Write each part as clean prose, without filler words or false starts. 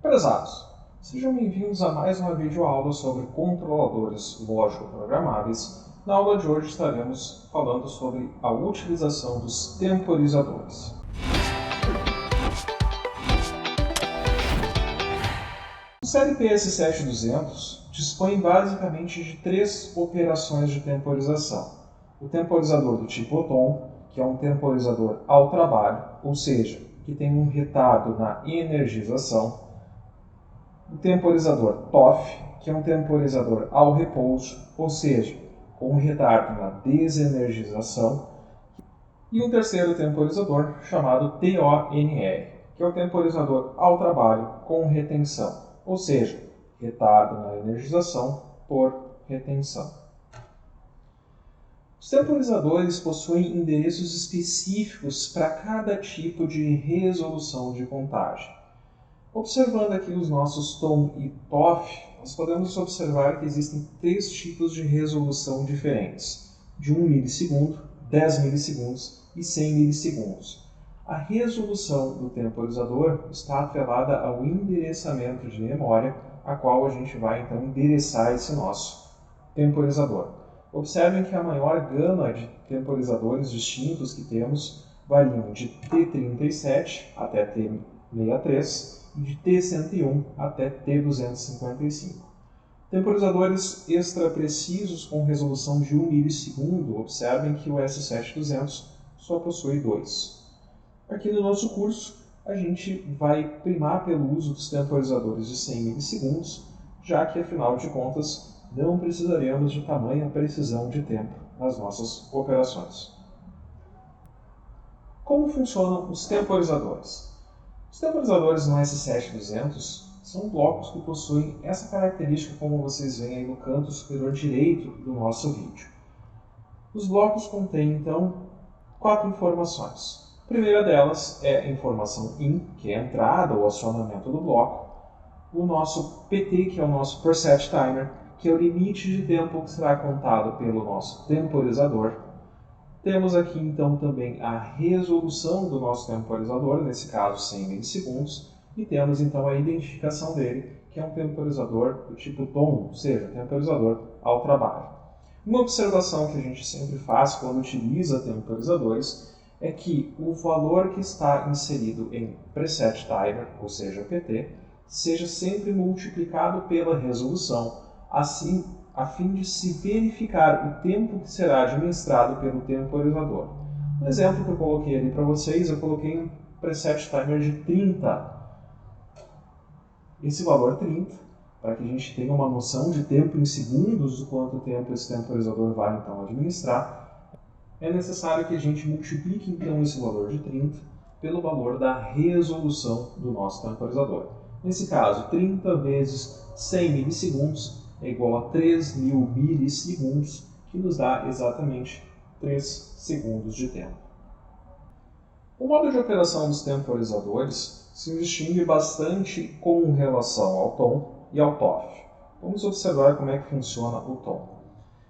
Prezados, sejam bem-vindos a mais uma videoaula sobre controladores lógico-programáveis. Na aula de hoje estaremos falando sobre a utilização dos temporizadores. O CLPS 7200 dispõe basicamente de três operações de temporização. O temporizador do tipo OTON, que é um temporizador ao trabalho, ou seja, que tem um retardo na energização. O temporizador TOF, que é um temporizador ao repouso, ou seja, com um retardo na desenergização. E um terceiro temporizador chamado TONR, que é o temporizador ao trabalho com retenção, ou seja, retardo na energização por retenção. Os temporizadores possuem endereços específicos para cada tipo de resolução de contagem. Observando aqui os nossos TON e TOF, nós podemos observar que existem três tipos de resolução diferentes, de 1 milissegundo, 10 milissegundos e 100 milissegundos. A resolução do temporizador está atrelada ao endereçamento de memória, a qual a gente vai então endereçar esse nosso temporizador. Observem que a maior gama de temporizadores distintos que temos variam de T37 até T63 e de T101 até T255. Temporizadores extra precisos com resolução de 1 milissegundo, observem que o S7200 só possui 2. Aqui no nosso curso, a gente vai primar pelo uso dos temporizadores de 100 milissegundos, já que, afinal de contas, não precisaremos de tamanha precisão de tempo nas nossas operações. Como funcionam os temporizadores? Os temporizadores no S7200 são blocos que possuem essa característica, como vocês veem aí no canto superior direito do nosso vídeo. Os blocos contêm, então, 4 informações. A primeira delas é a informação IN, que é a entrada ou acionamento do bloco. O nosso PT, que é o nosso preset timer, que é o limite de tempo que será contado pelo nosso temporizador. Temos aqui então também a resolução do nosso temporizador, nesse caso 100 milissegundos, e temos então a identificação dele, que é um temporizador do tipo TON, ou seja, temporizador ao trabalho. Uma observação que a gente sempre faz quando utiliza temporizadores é que o valor que está inserido em preset timer, ou seja, PT, seja sempre multiplicado pela resolução, assim, a fim de se verificar o tempo que será administrado pelo temporizador. No exemplo que eu coloquei ali para vocês, eu coloquei um preset timer de 30. Esse valor 30, para que a gente tenha uma noção de tempo em segundos do quanto tempo esse temporizador vai então administrar, é necessário que a gente multiplique então esse valor de 30 pelo valor da resolução do nosso temporizador. Nesse caso, 30 vezes 100 milissegundos é igual a 3.000 milissegundos, que nos dá exatamente 3 segundos de tempo. O modo de operação dos temporizadores se distingue bastante com relação ao TON e ao TOF. Vamos observar como é que funciona o TON.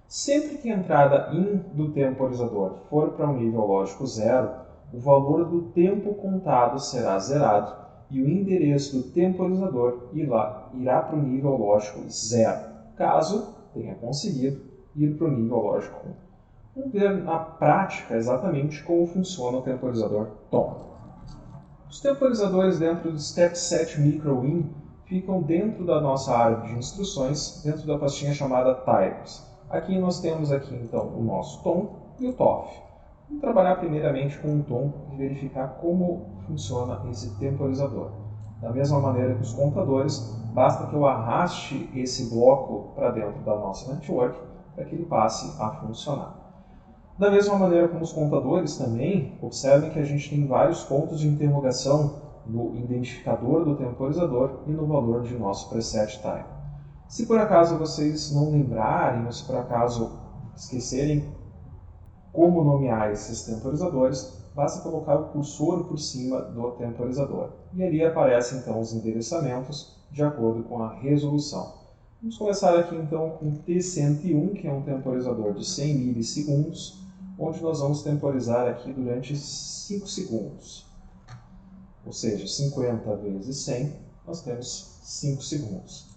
Sempre que a entrada IN do temporizador for para um nível lógico 0, o valor do tempo contado será zerado e o endereço do temporizador irá para o nível lógico 0, caso tenha conseguido ir para o nível lógico 1. Vamos ver na prática exatamente como funciona o temporizador TON. Os temporizadores dentro do StepSet MicroIn ficam dentro da nossa árvore de instruções, dentro da pastinha chamada Timers. Aqui nós temos então o nosso TON e o TOF. Vamos trabalhar primeiramente com o TON e verificar como funciona esse temporizador. Da mesma maneira que os contadores, basta que eu arraste esse bloco para dentro da nossa network para que ele passe a funcionar. Da mesma maneira como os contadores também, observem que a gente tem vários pontos de interrogação no identificador do temporizador e no valor de nosso preset time. Se por acaso vocês não lembrarem, ou se por acaso esquecerem como nomear esses temporizadores, basta colocar o cursor por cima do temporizador. E ali aparecem então os endereçamentos de acordo com a resolução. Vamos começar aqui então com o T101, que é um temporizador de 100 milissegundos, onde nós vamos temporizar aqui durante 5 segundos. Ou seja, 50 vezes 100 nós temos 5 segundos.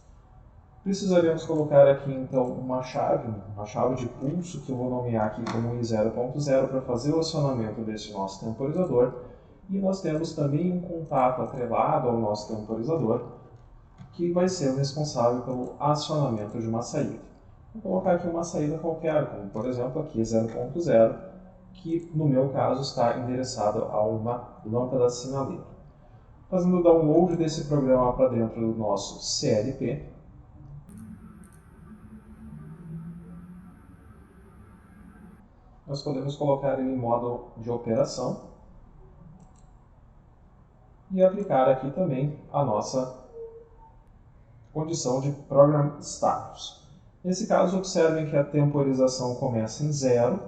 Precisaremos colocar aqui então uma chave de pulso, que eu vou nomear aqui como I0.0 para fazer o acionamento desse nosso temporizador. E nós temos também um contato atrelado ao nosso temporizador, que vai ser o responsável pelo acionamento de uma saída. Vou colocar aqui uma saída qualquer, como por exemplo aqui 0.0, que no meu caso está endereçado a uma lâmpada sinaleira. Fazendo o download desse programa para dentro do nosso CLP, nós podemos colocar ele em modo de operação e aplicar aqui também a nossa condição de Program Status. Nesse caso, observem que a temporização começa em 0.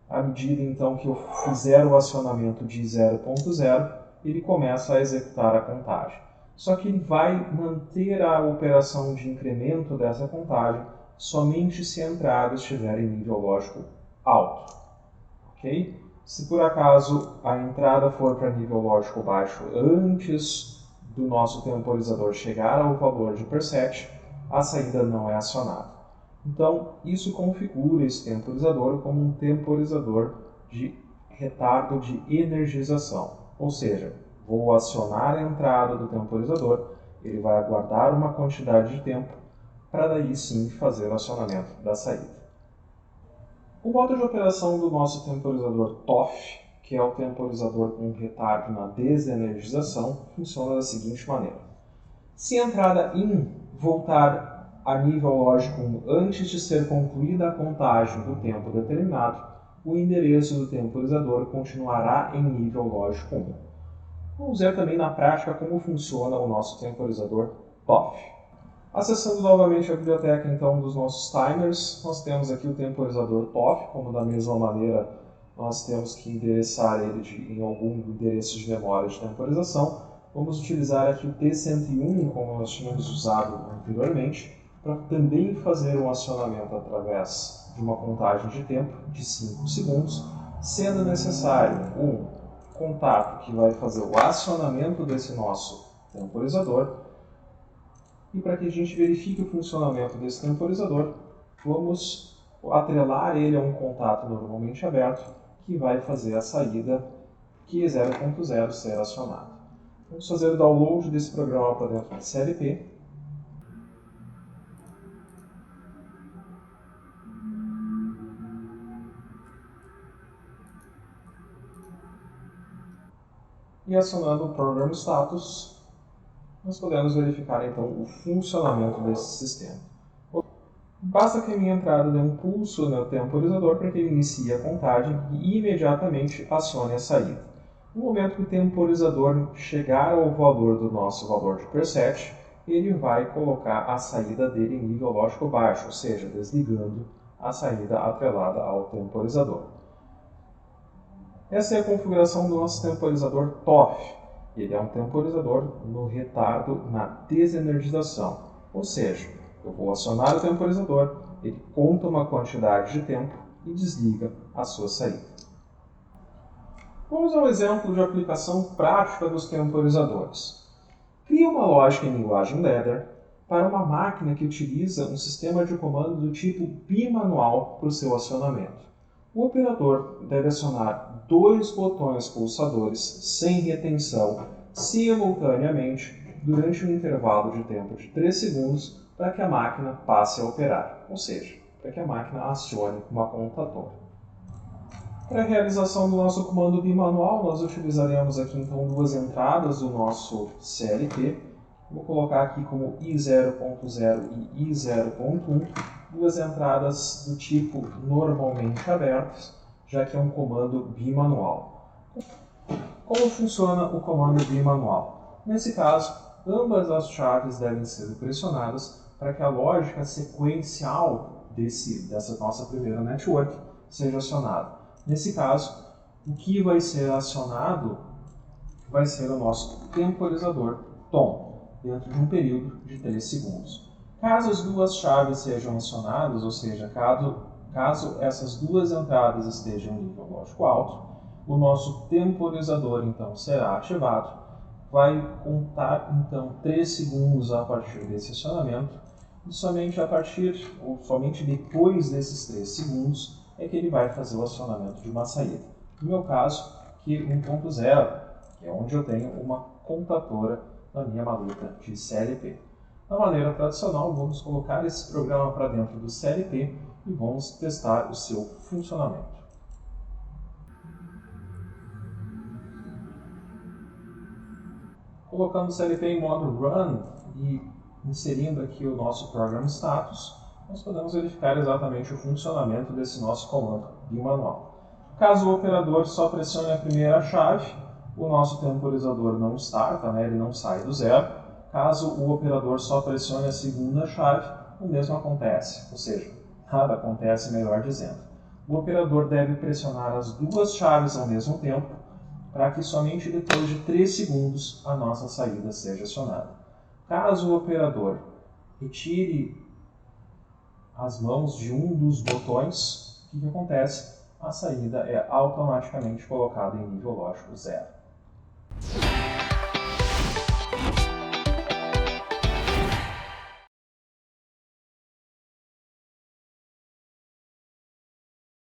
À medida então que eu fizer o acionamento de 0.0, ele começa a executar a contagem. Só que ele vai manter a operação de incremento dessa contagem somente se a entrada estiver em nível lógico alto. Okay? Se por acaso a entrada for para nível lógico baixo antes do nosso temporizador chegar ao valor de preset, a saída não é acionada. Então, isso configura esse temporizador como um temporizador de retardo de energização. Ou seja, vou acionar a entrada do temporizador, ele vai aguardar uma quantidade de tempo para daí sim fazer o acionamento da saída. O modo de operação do nosso temporizador TOF, que é o temporizador com retardo na desenergização, funciona da seguinte maneira. Se a entrada IN voltar a nível lógico 1 antes de ser concluída a contagem do tempo determinado, o endereço do temporizador continuará em nível lógico 1. Vamos ver também na prática como funciona o nosso temporizador TOF. Acessando novamente a biblioteca então dos nossos timers, nós temos aqui o temporizador TOF, como da mesma maneira nós temos que endereçar ele em algum endereço de memória de temporização. Vamos utilizar aqui o T101, como nós tínhamos usado anteriormente, para também fazer um acionamento através de uma contagem de tempo de 5 segundos, sendo necessário um contato que vai fazer o acionamento desse nosso temporizador. E para que a gente verifique o funcionamento desse temporizador, vamos atrelar ele a um contato normalmente aberto que vai fazer a saída que é 0.0 ser acionado. Vamos fazer o download desse programa para dentro do CLP. E acionando o Program Status, nós podemos verificar então o funcionamento desse sistema. Basta que a minha entrada dê um pulso no temporizador para que ele inicie a contagem e imediatamente acione a saída. No momento que o temporizador chegar ao valor do nosso valor de preset, ele vai colocar a saída dele em nível lógico baixo, ou seja, desligando a saída atrelada ao temporizador. Essa é a configuração do nosso temporizador TOF. Ele é um temporizador no retardo na desenergização, ou seja, eu vou acionar o temporizador, ele conta uma quantidade de tempo e desliga a sua saída. Vamos ao exemplo de aplicação prática dos temporizadores. Cria uma lógica em linguagem Ladder para uma máquina que utiliza um sistema de comando do tipo bimanual para o seu acionamento. O operador deve acionar 2 botões pulsadores sem retenção simultaneamente durante um intervalo de tempo de 3 segundos para que a máquina passe a operar, ou seja, para que a máquina acione uma contadora. Para a realização do nosso comando bimanual, nós utilizaremos aqui então 2 entradas do nosso CLP. Vou colocar aqui como I0.0 e I0.1, 2 entradas do tipo normalmente abertas, já que é um comando bimanual. Como funciona o comando bimanual? Nesse caso, ambas as chaves devem ser pressionadas para que a lógica sequencial dessa nossa primeira network seja acionada. Nesse caso, o que vai ser acionado vai ser o nosso temporizador TOM, dentro de um período de 3 segundos. Caso as 2 chaves sejam acionadas, ou seja, caso essas 2 entradas estejam em nível lógico alto, o nosso temporizador então será ativado, vai contar então 3 segundos a partir desse acionamento e somente a partir, ou somente depois desses 3 segundos, é que ele vai fazer o acionamento de uma saída. No meu caso, que 1.0, que é onde eu tenho uma contadora na minha maleta de CLP. Da maneira tradicional, vamos colocar esse programa para dentro do CLP e vamos testar o seu funcionamento. Colocando o CLP em modo Run e inserindo aqui o nosso Program Status, nós podemos verificar exatamente o funcionamento desse nosso comando bimanual. Caso o operador só pressione a primeira chave, o nosso temporizador não starta, ele não sai do zero. Caso o operador só pressione a segunda chave, o mesmo acontece, ou seja, nada acontece, melhor dizendo. O operador deve pressionar as duas chaves ao mesmo tempo, para que somente depois de 3 segundos a nossa saída seja acionada. Caso o operador retire as mãos de um dos botões, o que acontece? A saída é automaticamente colocada em nível lógico 0.